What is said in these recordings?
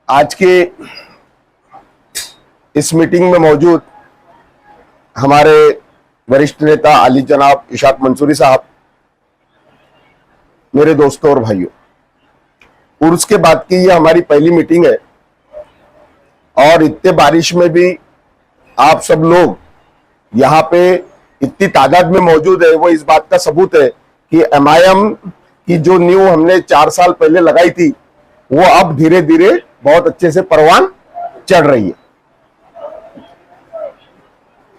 आज के इस मीटिंग में मौजूद हमारे वरिष्ठ नेता आली जनाब इशाक मंसूरी साहब, मेरे दोस्तों और भाइयों, उर्स के बाद की ये हमारी पहली मीटिंग है और इतने बारिश में भी आप सब लोग यहाँ पे इतनी तादाद में मौजूद है। वो इस बात का सबूत है कि MIM की जो नींव हमने 4 साल पहले लगाई थी वो अब धीरे धीरे बहुत अच्छे से परवान चढ़ रही है।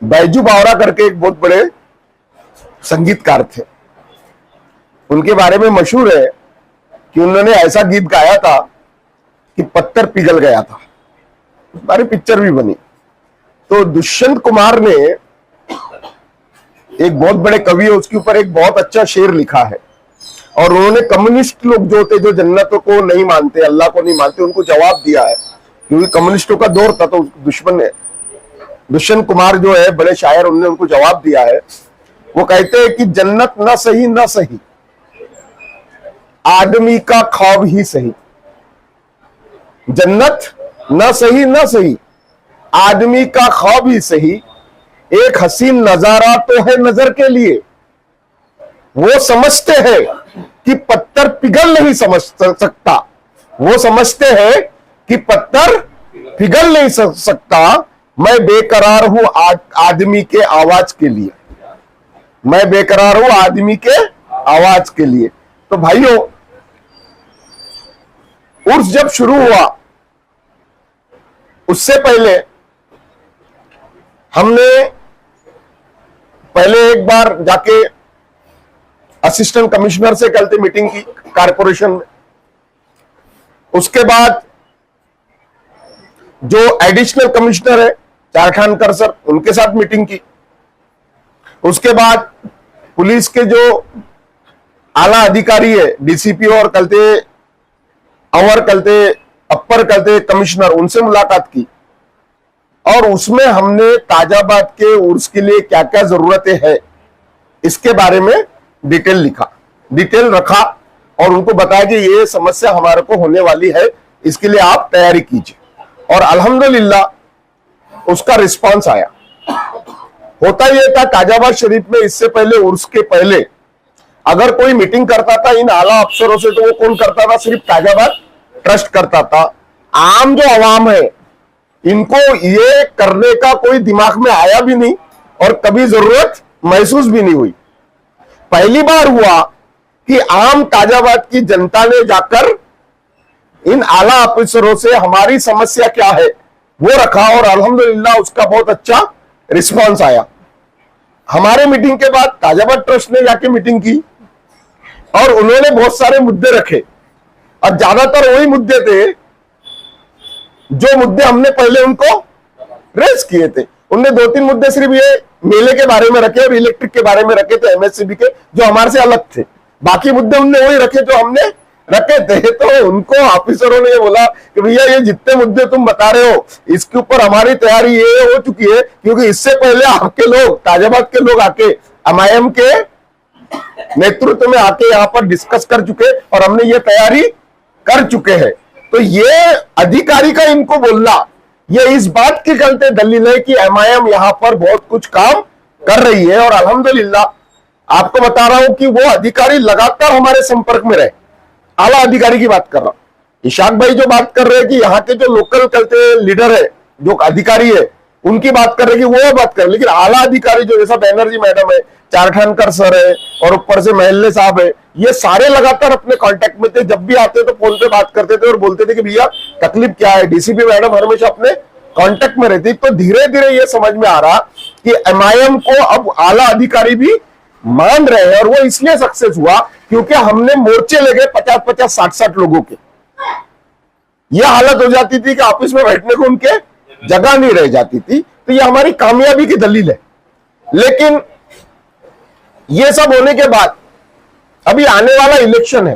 बैजू बावरा करके एक बहुत बड़े संगीतकार थे, उनके बारे में मशहूर है कि उन्होंने ऐसा गीत गाया था कि पत्थर पिघल गया था। उस बारे पिक्चर भी बनी। तो दुष्यंत कुमार ने, एक बहुत बड़े कवि है, उसके ऊपर एक बहुत अच्छा शेर लिखा है और उन्होंने कम्युनिस्ट लोग जो थे, जो जन्नत को नहीं मानते, अल्लाह को नहीं मानते, उनको जवाब दिया है, क्योंकि कम्युनिस्टों का दौर था। तो दुश्मन है दुष्यंत कुमार जो है बड़े शायर, उन्होंने उनको जवाब दिया है। वो कहते हैं कि जन्नत ना सही ना सही, आदमी का ख्वाब ही सही। जन्नत ना सही ना सही, आदमी का ख्वाब ही सही। एक हसीन नजारा तो है नजर के लिए, वो समझते हैं कि पत्थर पिघल नहीं समझ सकता। वो समझते हैं कि पत्थर पिघल नहीं सकता। मैं बेकरार हूं आदमी के आवाज के लिए, मैं बेकरार हूं आदमी के आवाज के लिए। तो भाइयों, उर्स जब शुरू हुआ उससे पहले हमने एक बार जाके असिस्टेंट कमिश्नर से कल मीटिंग की कारपोरेशन में। उसके बाद जो एडिशनल कमिश्नर है चारखानकर सर, उनके साथ मीटिंग की। उसके बाद पुलिस के जो आला अधिकारी है, DCP और अपर कमिश्नर, उनसे मुलाकात की और उसमें हमने ताजाबाद के उर्स के लिए क्या क्या जरूरतें हैं इसके बारे में डिटेल रखा और उनको बताया कि ये समस्या हमारे को होने वाली है, इसके लिए आप तैयारी कीजिए। और अल्हम्दुलिल्लाह उसका रिस्पांस आया। होता यह था, ताजाबाद शरीफ में इससे पहले, उर्स के पहले, अगर कोई मीटिंग करता था इन आला अफसरों से, तो वो कौन करता था? सिर्फ ताजाबाद ट्रस्ट करता था। आम जो अवाम है, इनको ये करने का कोई दिमाग में आया भी नहीं और कभी जरूरत महसूस भी नहीं हुई। पहली बार हुआ कि आम ताजाबाद की जनता ने जाकर इन आला अफसरों से हमारी समस्या क्या है वो रखा और अल्हम्दुलिल्लाह उसका बहुत अच्छा रिस्पांस आया। हमारे मीटिंग के बाद ताजाबाद ट्रस्ट ने जाके मीटिंग की और उन्होंने बहुत सारे मुद्दे रखे और ज्यादातर वही मुद्दे थे जो मुद्दे हमने पहले उनको रेज किए थे। उनने 2-3 मुद्दे सिर्फ ये मेले के बारे में रखे और इलेक्ट्रिक के बारे में रखे थे, MSCB के, जो हमारे से अलग थे। बाकी मुद्दे उनने वही रखे जो हमने रखे थे। तो उनको ऑफिसरों ने ये बोला कि भैया ये जितने मुद्दे तुम बता रहे हो इसके ऊपर हमारी तैयारी ये हो चुकी है, क्योंकि इससे पहले आपके लोग, ताजाबाद के लोग आके MIM के नेतृत्व में आके यहाँ पर डिस्कस कर चुके और हमने ये तैयारी कर चुके हैं। तो ये अधिकारी का इनको बोलना, ये इस बात की गलत दलील है कि MIM यहाँ पर बहुत कुछ काम कर रही है। और अल्हम्दुलिल्लाह आपको बता रहा हूं कि वो अधिकारी लगातार हमारे संपर्क में रहे। आला अधिकारी की बात कर रहा हूं। इशाक भाई जो बात कर रहे हैं कि यहाँ के जो लोकल लीडर है, जो अधिकारी है, उनकी बात कर रहे हैं कि वो बात कर रहे, लेकिन आला अधिकारी जो जैसा बैनर्जी मैडम है, चारखानकर सर है और ऊपर से महल्ले साहब है, ये सारे लगातार अपने कांटेक्ट में थे। जब भी आते तो फोन पे बात करते थे और बोलते थे कि भैया तकलीफ क्या है। DCP मैडम हमेशा अपने कांटेक्ट में रहती। तो धीरे धीरे ये समझ में आ रहा कि MIM को अब आला अधिकारी भी मान रहे हैं और वो इसलिए सक्सेस हुआ क्योंकि हमने मोर्चे लगे 50-50, 60-60 लोगों के। यह हालत हो जाती थी कि ऑफिस में बैठने को उनके जगह नहीं रह जाती थी। तो ये हमारी कामयाबी की दलील है। लेकिन ये सब होने के बाद अभी आने वाला इलेक्शन है।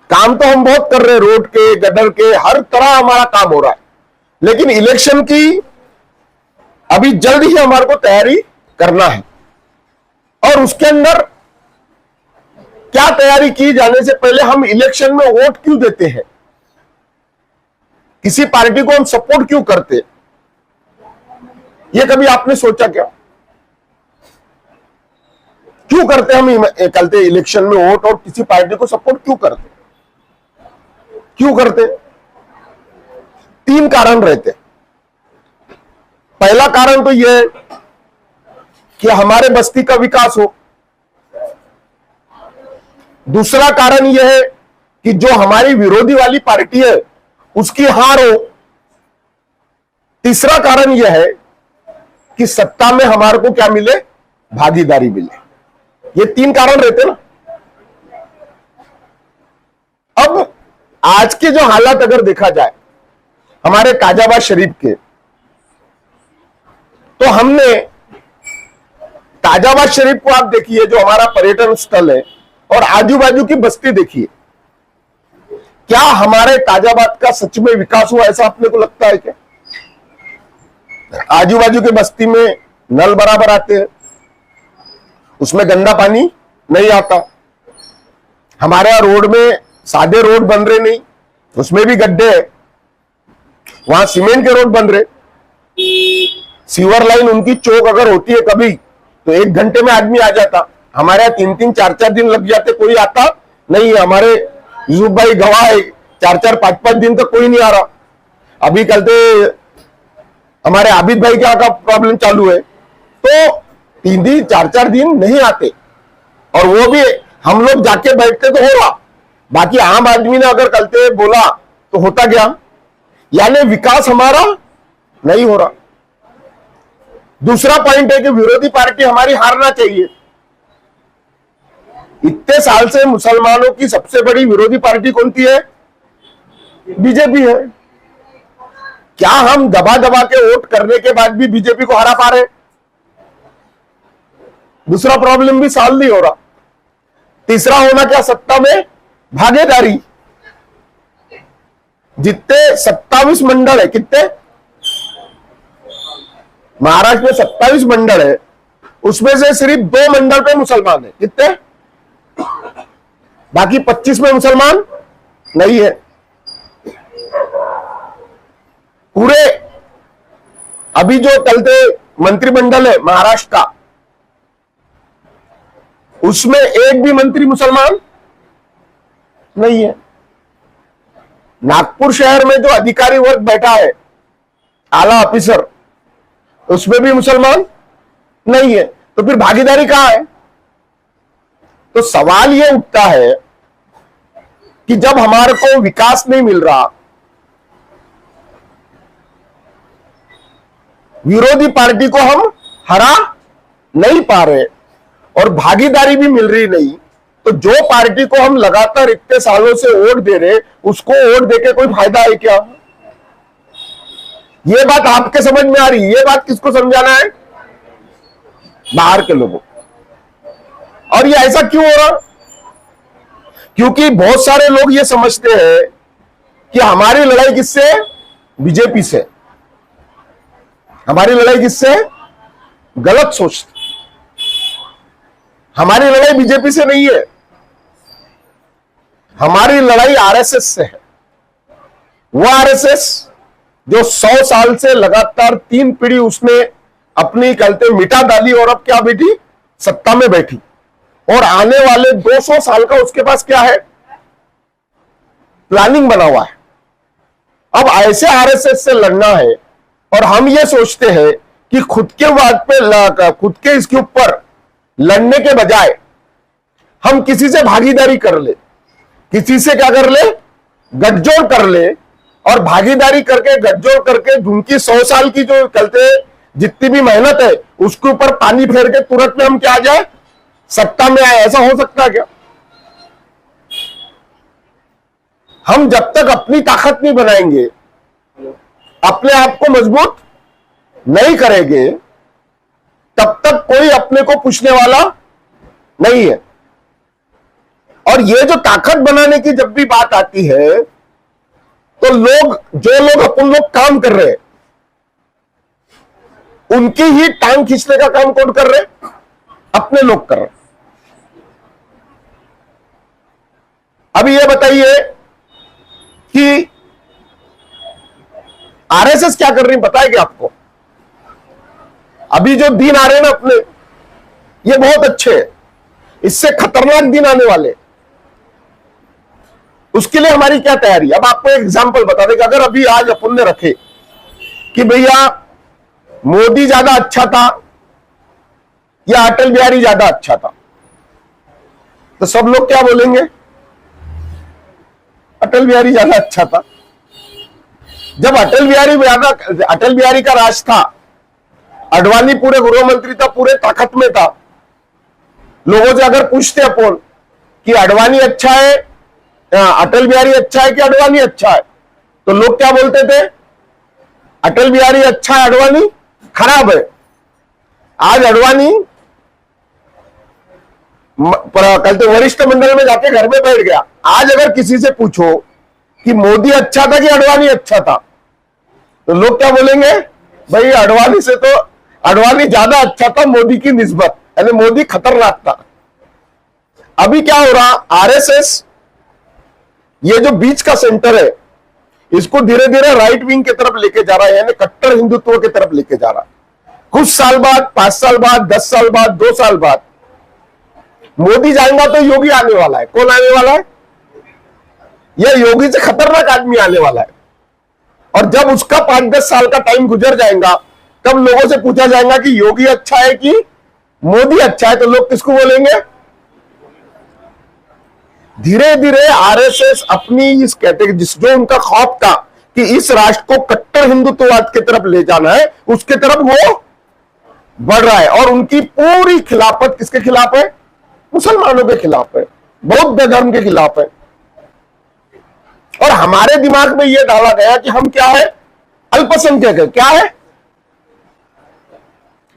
काम तो हम बहुत कर रहे हैं, रोड के, गटर के, हर तरह हमारा काम हो रहा है, लेकिन इलेक्शन की अभी जल्द ही हमारे को तैयारी करना है। और उसके अंदर क्या तैयारी की जाने से पहले हम इलेक्शन में वोट क्यों देते हैं? किसी पार्टी को हम सपोर्ट क्यों करते, ये कभी आपने सोचा क्या? क्यों करते हम कलते इलेक्शन में वोट और किसी पार्टी को सपोर्ट क्यों करते? क्यों करते? 3 कारण रहते। पहला कारण तो यह है कि हमारे बस्ती का विकास हो। दूसरा कारण यह है कि जो हमारी विरोधी वाली पार्टी है उसकी हार हो। तीसरा कारण यह है कि सत्ता में हमारे को क्या मिले, भागीदारी मिले। ये 3 कारण रहते ना। अब आज के जो हालात अगर देखा जाए हमारे काजाबाद शरीफ के, तो हमने काजाबाद शरीफ को आप देखिए जो हमारा पर्यटन स्थल है और आजू बाजू की बस्ती देखिए, क्या हमारे काजाबाद का सच में विकास हुआ ऐसा अपने को लगता है क्या? आजू बाजू के बस्ती में नल बराबर आते हैं, उसमें गंदा पानी नहीं आता। हमारे यहां रोड में सादे रोड बन रहे नहीं, उसमें भी गड्ढे हैं। वहां सीमेंट के रोड बन रहे। सीवर लाइन उनकी चौक अगर होती है कभी तो 1 घंटे में आदमी आ जाता। हमारे यहाँ 3-3, 4-4 दिन लग जाते, कोई आता नहीं है। हमारे यूसुफ भाई गवाह है, 4-4, 5-5 दिन तक कोई नहीं आ रहा। अभी कल हमारे आबिद भाई क्या का प्रॉब्लम चालू है, तो 3-3, 4-4 दिन नहीं आते। और वो भी हम लोग जाके बैठते तो हो रहा, बाकी आम आदमी ने अगर कलते बोला तो होता गया। यानी विकास हमारा नहीं हो रहा। दूसरा पॉइंट है कि विरोधी पार्टी हमारी हारना चाहिए। इतने साल से मुसलमानों की सबसे बड़ी विरोधी पार्टी कौन सी है? बीजेपी है। क्या हम दबा दबा के वोट करने के बाद भी बीजेपी को हरा पा रहे? दूसरा प्रॉब्लम भी सॉल्व नहीं हो रहा। तीसरा होना क्या, सत्ता में भागीदारी। जितने 27 मंडल है, कितने महाराष्ट्र में 27 मंडल है, उसमें से सिर्फ 2 मंडल पे मुसलमान है। कितने? बाकी 25 में मुसलमान नहीं है। पूरे अभी जो चलते मंत्रिमंडल है महाराष्ट्र का, उसमें एक भी मंत्री मुसलमान नहीं है। नागपुर शहर में जो अधिकारी वर्ग बैठा है, आला ऑफिसर, उसमें भी मुसलमान नहीं है। तो फिर भागीदारी कहां है? तो सवाल यह उठता है कि जब हमारे को विकास नहीं मिल रहा, विरोधी पार्टी को हम हरा नहीं पा रहे और भागीदारी भी मिल रही नहीं, तो जो पार्टी को हम लगातार इतने सालों से वोट दे रहे, उसको वोट देके कोई फायदा है क्या? ये बात आपके समझ में आ रही? ये बात किसको समझाना है? बाहर के लोगों। और ये ऐसा क्यों हो रहा? क्योंकि बहुत सारे लोग ये समझते हैं कि हमारी लड़ाई किससे? बीजेपी से। हमारी लड़ाई किससे? गलत सोचते। हमारी लड़ाई बीजेपी से नहीं है, हमारी लड़ाई आरएसएस से है। वो आरएसएस जो 100 साल से लगातार 3 पीढ़ी उसने अपनी कहते मिटा डाली और अब क्या बैठी? सत्ता में बैठी। और आने वाले 200 साल का उसके पास क्या है? प्लानिंग बना हुआ है। अब ऐसे आरएसएस से लड़ना है और हम ये सोचते हैं कि खुद के बात पे, खुद के इसके ऊपर लड़ने के बजाय हम किसी से भागीदारी कर ले, किसी से क्या कर ले? गठजोड़ कर ले। और भागीदारी करके गठजोड़ करके उनकी 100 साल की जो चलते जितनी भी मेहनत है उसके ऊपर पानी फेर के तुरंत में हम क्या आ जाए? सत्ता में आए। ऐसा हो सकता है क्या? हम जब तक अपनी ताकत नहीं बनाएंगे, अपने आप को मजबूत नहीं करेंगे, तब तक कोई अपने को पूछने वाला नहीं है। और ये जो ताकत बनाने की जब भी बात आती है, तो जो लोग अपन लोग काम कर रहे हैं, उनकी ही टांग खींचने का काम कौन कर रहे? अपने लोग कर रहे। अब ये बताइए कि आरएसएस क्या कर रही है पता है क्या आपको? अभी जो दिन आ रहे हैं ना अपने, ये बहुत अच्छे हैं, इससे खतरनाक दिन आने वाले, उसके लिए हमारी क्या तैयारी? अब आपको एक एग्जांपल बता दें कि अगर अभी आज अपन ने रखे कि भैया मोदी ज्यादा अच्छा था या अटल बिहारी ज्यादा अच्छा था, तो सब लोग क्या बोलेंगे? अटल बिहारी ज्यादा अच्छा था। जब अटल बिहारी का राज था, अडवाणी पूरे गृह मंत्री था, पूरे ताकत में था, लोगों से अगर पूछते अपन कि अडवाणी अच्छा है, अटल बिहारी अच्छा है कि अडवाणी अच्छा है, तो लोग क्या बोलते थे? अटल बिहारी अच्छा है, अडवाणी खराब है। आज अडवाणी कल तो वरिष्ठ मंडल में जाके घर में बैठ गया। आज अगर किसी से पूछो कि मोदी अच्छा था कि अडवाणी अच्छा था, तो लोग क्या बोलेंगे? भाई अडवाणी से तो अडवाणी ज्यादा अच्छा था मोदी की निस्बत, यानी मोदी खतरनाक था। अभी क्या हो रहा? आरएसएस ये जो बीच का सेंटर है, इसको धीरे धीरे राइट विंग की तरफ लेके जा रहा है, यानी कट्टर हिंदुत्व की तरफ लेके जा रहा है। कुछ साल बाद, 5 साल बाद, 10 साल बाद, 2 साल बाद मोदी जाएगा तो योगी आने वाला है। कौन आने वाला है? यह योगी से खतरनाक आदमी आने वाला है। और जब उसका 5-10 साल का टाइम गुजर जाएगा, तब लोगों से पूछा जाएगा कि योगी अच्छा है कि मोदी अच्छा है, तो लोग किसको बोलेंगे? धीरे धीरे आरएसएस अपनी इस कैटेगरी, जो उनका ख्वाब था कि इस राष्ट्र को कट्टर हिंदुत्ववाद की तरफ ले जाना है, उसके तरफ वो बढ़ रहा है। और उनकी पूरी खिलाफत किसके खिलाफ है? मुसलमानों के खिलाफ है, बौद्ध धर्म के खिलाफ है। और हमारे दिमाग में यह डाला गया कि हम क्या है? अल्पसंख्यक है। क्या है?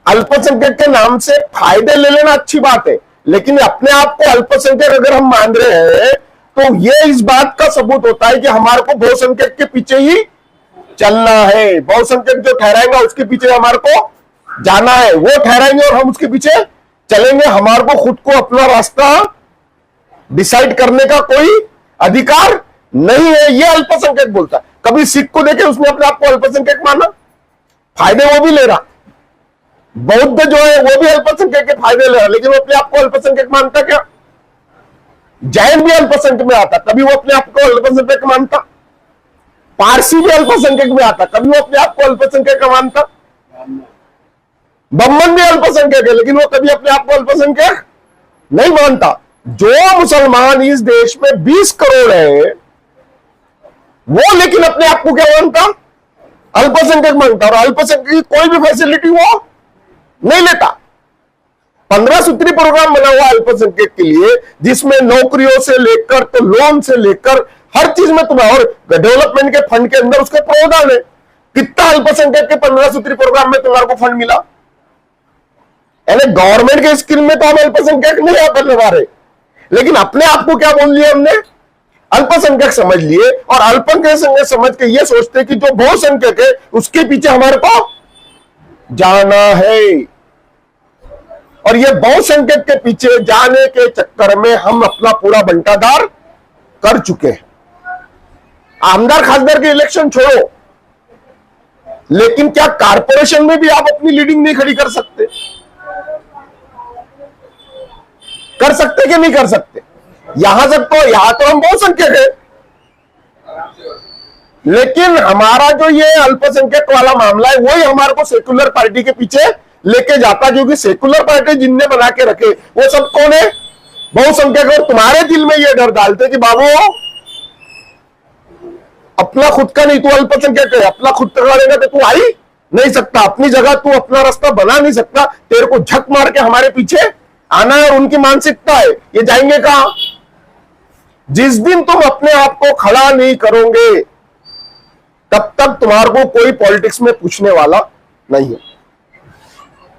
अल्पसंख्यक के नाम से फायदे ले लेना अच्छी बात है, लेकिन अपने आप को अल्पसंख्यक अगर हम मान रहे हैं, तो यह इस बात का सबूत होता है कि हमारे को बहुसंख्यक के पीछे ही चलना है। बहुसंख्यक जो ठहराएगा उसके पीछे हमारे को जाना है, वो ठहराएंगे और हम उसके पीछे चलेंगे। हमारे को खुद को अपना रास्ता डिसाइड करने का कोई अधिकार नहीं है, यह अल्पसंख्यक बोलता है। कभी सिख को देखे उसने अपने आप को अल्पसंख्यक माना? फायदे वो भी ले रहा। बौद्ध जो है वो भी अल्पसंख्यक के फायदे ले रहा, लेकिन वो अपने आप को अल्पसंख्यक मानता क्या? जैन भी अल्पसंख्यक में आता, कभी वो अपने आप को अल्पसंख्यक मानता? पारसी भी अल्पसंख्यक में आता, कभी वो अपने आप को अल्पसंख्यक मानता? ब्राह्मण भी अल्पसंख्यक है, लेकिन वो कभी अपने आप को अल्पसंख्यक नहीं मानता। जो मुसलमान इस देश में 20 करोड़ है, वो लेकिन अपने आप को क्या मानता? अल्पसंख्यक मानता। और अल्पसंख्यक की कोई भी फैसिलिटी वो नहीं लेता। 15 सूत्री प्रोग्राम बना हुआ अल्पसंख्यक के लिए, जिसमें नौकरियों से लेकर तो लोन से लेकर हर चीज में तुम्हें, और डेवलपमेंट के फंड के अंदर उसके प्रावधान है। कितना अल्पसंख्यक के 15 सूत्री प्रोग्राम में तुम्हारे को फंड मिला? यानी गवर्नमेंट के स्कीम में तो हम अल्पसंख्यक नहीं बनने वाले, लेकिन अपने आप को क्या बोल लिया हमने? अल्पसंख्यक समझ लिए। और अल्पसंख्यक समझ के ये सोचते कि जो बहुसंख्यक है उसके पीछे हमारे को जाना है। और ये बहुसंख्यक के पीछे जाने के चक्कर में हम अपना पूरा बंटाधार कर चुके हैं। आमदार खासदार के इलेक्शन छोड़ो, लेकिन क्या कारपोरेशन में भी आप अपनी लीडिंग नहीं खड़ी कर सकते? कर सकते कि नहीं कर सकते? यहां तो हम बहुसंख्यक है, लेकिन हमारा जो ये अल्पसंख्यक वाला मामला है वही हमारे को सेकुलर पार्टी के पीछे लेके जाता, क्योंकि सेकुलर पार्टी जिनने बना के रखे वो सब कौन है? बहुसंख्यक। और तुम्हारे दिल में ये डर डालते कि बाबू अपना खुद का नहीं, तू अल्पसंख्यक है, अपना खुद का करेगा तो तू आ ही नहीं सकता, अपनी जगह तू अपना रास्ता बना नहीं सकता, तेरे को झक मार के हमारे पीछे आना है। और उनकी मानसिकता है, ये जाएंगे कहां? जिस दिन तुम अपने आप को खड़ा नहीं करोगे, तब तक तुम्हारे को कोई पॉलिटिक्स में पूछने वाला नहीं है।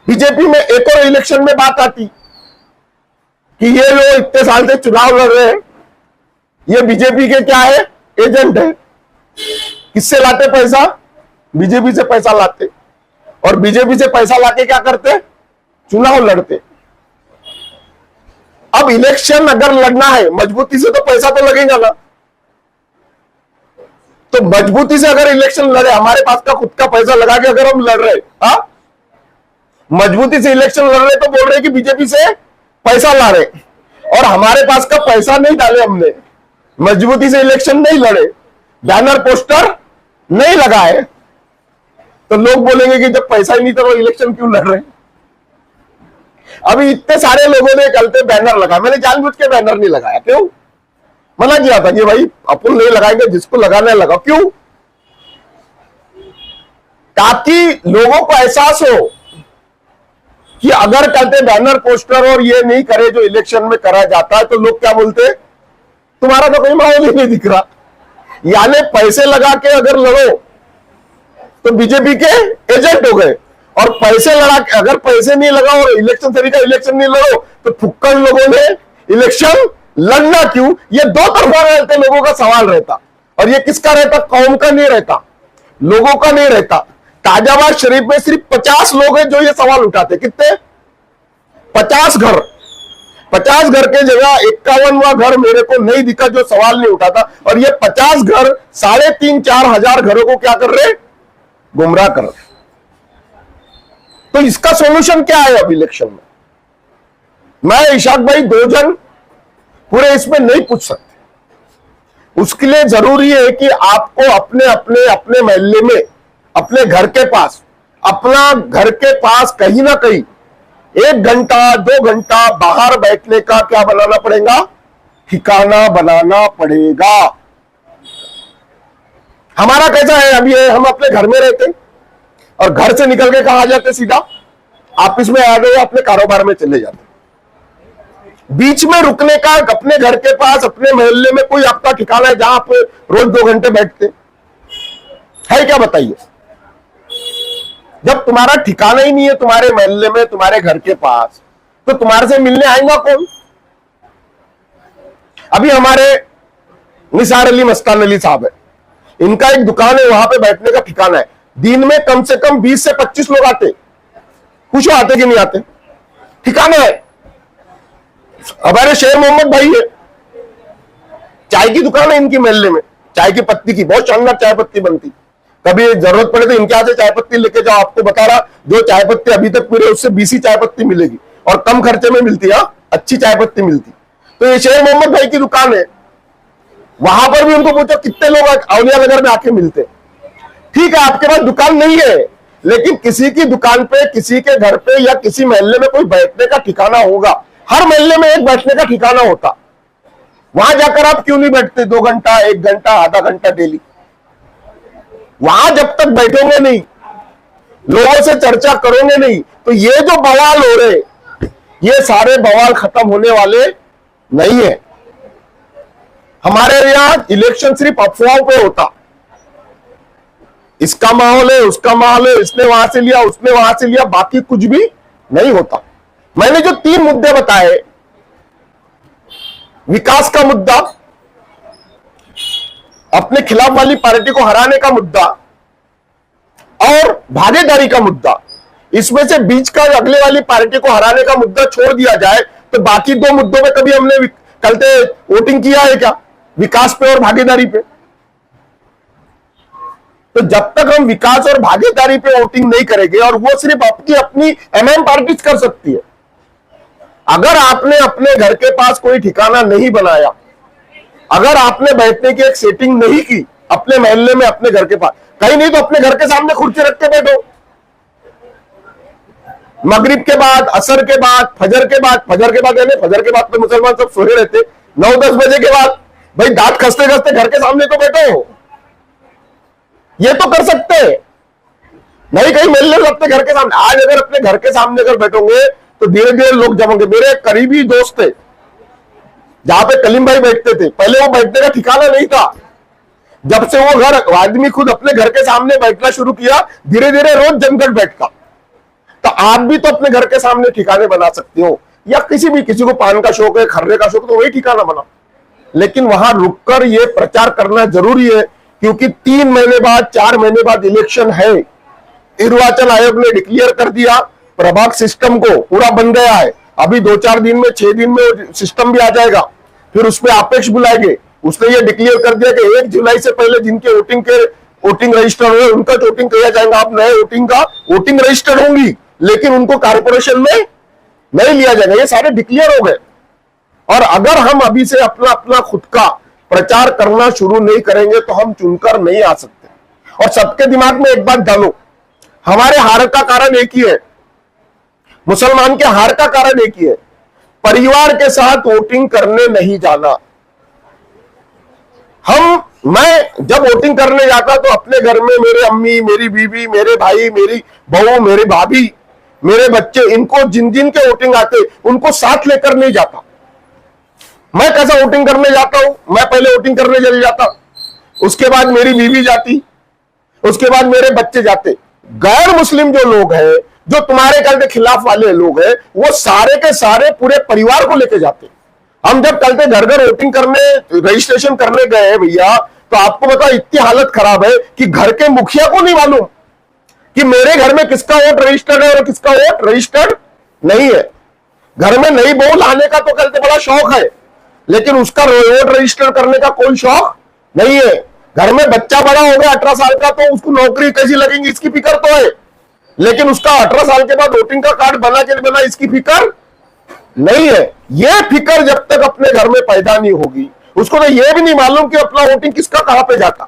बीजेपी में एक और इलेक्शन में बात आती कि ये लोग इतने साल से चुनाव लड़ रहे हैं, ये बीजेपी के क्या है? एजेंट है। किससे लाते पैसा? बीजेपी से पैसा लाते, और बीजेपी से पैसा लाके क्या करते? चुनाव लड़ते। अब इलेक्शन अगर लड़ना है मजबूती से, तो पैसा तो लगेगा ना। तो मजबूती से अगर इलेक्शन लड़े, हमारे पास का खुद का पैसा लगा के अगर हम लड़ रहे, हाँ, मजबूती से इलेक्शन लड़ रहे तो बोल रहे कि बीजेपी से पैसा ला रहे, और हमारे पास का पैसा नहीं डाले हमने, मजबूती से इलेक्शन नहीं लड़े, बैनर पोस्टर नहीं लगाए, तो लोग बोलेंगे कि जब पैसा ही नहीं था तो इलेक्शन क्यों लड़ रहे। अभी इतने सारे लोगों ने कल पे बैनर लगा, मैंने जानबूझ के बैनर नहीं लगाया, क्यों? मना किया था कि भाई अपन नहीं लगाएंगे, जिसको लगाना है लगा। क्यों? ताकि लोगों को एहसास हो कि अगर कहते बैनर पोस्टर और ये नहीं करे जो इलेक्शन में करा जाता है, तो लोग क्या बोलते, तुम्हारा तो कोई माहौल ही नहीं दिख रहा। यानी पैसे लगा के अगर लड़ो तो बीजेपी के एजेंट हो गए, और पैसे लगा के अगर पैसे नहीं लगा और इलेक्शन सभी का इलेक्शन नहीं लड़ो तो फुक्कड़ लोगों ने इलेक्शन लड़ना क्यों? ये दो तरफा रहते लोगों का सवाल रहता, और ये किसका रहता? कौम का नहीं रहता, लोगों का नहीं रहता। ताजाबाद शरीफ में सिर्फ 50 लोग हैं जो ये सवाल उठाते। कितने? 50 घर। 50 घर के जगह 51वां घर मेरे को नहीं दिखा जो सवाल नहीं उठाता, और ये 50 घर 3,500-4 हजार घरों को क्या कर रहे? गुमराह कर रहे। तो इसका सॉल्यूशन क्या है अब इलेक्शन में? मैं इशाक भाई, दो जन पूरे इसमें नहीं पूछ सकते। उसके लिए जरूरी है कि आपको अपने अपने अपने मोहल्ले में, अपने घर के पास, अपना घर के पास कहीं ना कहीं 1 घंटा 2 घंटा बाहर बैठने का क्या बनाना पड़ेगा? ठिकाना बनाना पड़ेगा। हमारा कैसा है अभी है, हम अपने घर में रहते और घर से निकल के कहा जाते, सीधा ऑफिस में आ गए, अपने कारोबार में चले जाते। बीच में रुकने का अपने घर के पास, अपने मोहल्ले में कोई आपका ठिकाना है जहां आप रोज 2 घंटे बैठते है क्या? बताइए। जब तुम्हारा ठिकाना ही नहीं है तुम्हारे मोहल्ले में, तुम्हारे घर के पास, तो तुम्हारे से मिलने आएगा कौन? अभी हमारे निसार अली मस्तान अली साहब है, इनका एक दुकान है, वहां पे बैठने का ठिकाना है। दिन में कम से कम 20 से 25 लोग आते। पूछो आते कि नहीं आते? ठिकाना है। हमारे शेर मोहम्मद भाई है, चाय की दुकान है इनकी मोहल्ले में, चाय की पत्ती की, बहुत शानदार चाय पत्ती बनती। कभी जरूरत पड़े तो इनके यहाँ से चाय पत्ती लेके जाओ। आपको बता रहा, जो चाय पत्ती अभी तक पी रहे उससे 20 चाय पत्ती मिलेगी, और कम खर्चे में मिलती है, अच्छी चाय पत्ती मिलती। तो ये शेर मोहम्मद भाई की दुकान है, वहां पर भी उनको पूछो कितने लोग अवलिया नगर में आके मिलते। ठीक है, आपके पास दुकान नहीं है, लेकिन किसी की दुकान पे, किसी के घर पे या किसी मोहल्ले में कोई बैठने का ठिकाना होगा। हर मोहल्ले में एक बैठने का ठिकाना होता, वहां जाकर आप क्यों नहीं बैठते? 2 घंटा, 1 घंटा, आधा घंटा डेली। वहां जब तक बैठोगे नहीं, लोगों से चर्चा करोगे नहीं, तो ये जो बवाल हो रहे, ये सारे बवाल खत्म होने वाले नहीं है। हमारे यहां इलेक्शन सिर्फ अफवाहों पे होता, इसका माहौल है, उसका माहौल है, इसने वहां से लिया, उसने वहां से लिया, बाकी कुछ भी नहीं होता। मैंने जो 3 मुद्दे बताए, विकास का मुद्दा, अपने खिलाफ वाली पार्टी को हराने का मुद्दा, और भागीदारी का मुद्दा, इसमें से बीच का अगले वाली पार्टी को हराने का मुद्दा छोड़ दिया जाए तो बाकी 2 मुद्दों पे कभी हमने कल से वोटिंग किया है क्या? विकास पे और भागीदारी पे। तो जब तक हम विकास और भागीदारी पे वोटिंग नहीं करेंगे, और वो सिर्फ अपनी अपनी एमएम पार्टी कर सकती है। अगर आपने अपने घर के पास कोई ठिकाना नहीं बनाया, अगर आपने बैठने की एक सेटिंग नहीं की अपने मोहल्ले में, अपने घर के पास, कहीं नहीं तो अपने घर के सामने कुर्सी रख के बैठो। मगरिब के बाद, असर के बाद, फजर के बाद, फजर के बाद यानी फजर के बाद तो मुसलमान सब सोए रहते, 9-10 बजे के बाद भाई दांत खसते खसते घर के सामने तो बैठो। ये तो कर सकते हैं, नहीं कहीं मिल ले अपने घर के सामने। आज अगर अपने घर के सामने अगर बैठोगे तो धीरे धीरे लोग जमेंगे। मेरे करीबी दोस्त थे, जहां पे कलीम भाई बैठते थे, पहले वो बैठने का ठिकाना नहीं था। जब से वो घर आदमी खुद अपने घर के सामने बैठना शुरू किया, धीरे धीरे रोज जमकर बैठता। तो आप भी तो अपने घर के सामने ठिकाने बना सकते हो, या किसी को पान का शौक है, खर्रे का शौक, तो वही ठिकाना बना। लेकिन वहां रुककर ये प्रचार करना जरूरी है, क्योंकि 3 महीने बाद, 4 महीने बाद इलेक्शन है। निर्वाचन आयोग ने डिक्लेयर कर दिया, प्रभाग सिस्टम को पूरा बन गया है। अभी 2-4 दिन में, 6 दिन में सिस्टम भी आ जाएगा। फिर उसमें अपेक्ष बुलाएंगे, उसने ये डिक्लेयर कर दिया कि 1 जुलाई से पहले जिनके वोटिंग रजिस्टर हुए उनका वोटिंग किया जाएगा। अब नए वोटिंग रजिस्टर होंगी, लेकिन उनको कारपोरेशन में नहीं लिया जाएगा। ये सारे डिक्लेयर हो गए। और अगर हम अभी से अपना अपना खुद का प्रचार करना शुरू नहीं करेंगे तो हम चुनकर नहीं आ सकते। और सबके दिमाग में एक बात डालो, हमारे हार का कारण एक ही है, मुसलमान के हार का कारण एक ही है, परिवार के साथ वोटिंग करने नहीं जाना। मैं जब वोटिंग करने जाता तो अपने घर में मेरे अम्मी, मेरी बीवी, मेरे भाई, मेरी बहू, मेरे भाभी, मेरे बच्चे, इनको जिन जिन के वोटिंग आते उनको साथ लेकर नहीं जाता। मैं कैसा वोटिंग करने जाता हूं, मैं पहले वोटिंग करने चले जाता, उसके बाद मेरी बीवी जाती, उसके बाद मेरे बच्चे जाते। गैर मुस्लिम जो लोग हैं, जो तुम्हारे कल के खिलाफ वाले लोग हैं, वो सारे के सारे पूरे परिवार को लेके जाते। हम जब कल के घर घर वोटिंग करने, रजिस्ट्रेशन करने गए हैं भैया, तो आपको पता इतनी हालत खराब है कि घर के मुखिया को नहीं मालूम कि मेरे घर में किसका वोट रजिस्टर्ड है और किसका वोट रजिस्टर्ड नहीं है। घर में नई बहू लाने का तो कल के बड़ा शौक है, लेकिन उसका वोट रजिस्टर करने का कोई शौक नहीं है। घर में बच्चा बड़ा हो गया 18 साल का, तो उसको नौकरी कैसी लगेगी इसकी फिक्र तो है, लेकिन उसका 18 साल के बाद वोटिंग का कार्ड बना के बना इसकी फिक्र नहीं है। यह फिक्र जब तक अपने घर में पैदा नहीं होगी, उसको तो यह भी नहीं मालूम कि अपना वोटिंग किसका कहां पे जाता।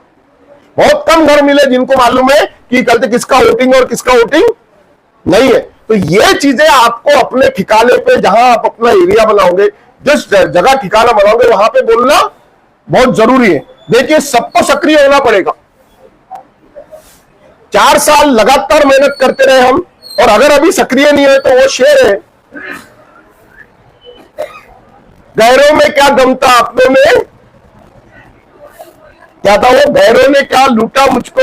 बहुत कम घर मिले जिनको मालूम है कि कल तक किसका वोटिंग और किसका वोटिंग नहीं है। तो ये चीजें आपको अपने ठिकाने पे, जहां आप अपना एरिया बनाओगे, जिस जगह ठिकाना बनाओगे, वहां पे बोलना बहुत जरूरी है। देखिए, सबको सक्रिय होना पड़ेगा। 4 साल लगातार मेहनत करते रहे हम, और अगर अभी सक्रिय नहीं है तो वो शेर है, गैरों में क्या दम था, अपनों में क्या था, वो गैरों ने क्या लूटा मुझको,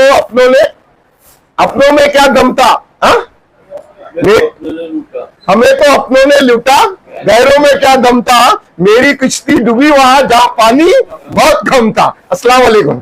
अपनों में क्या दम था। हमें तो अपनों ने लूटा, गैरों में क्या दम था, मेरी किश्ती डूबी वहां जहां पानी बहुत कम था। अस्सलाम वालेकुम।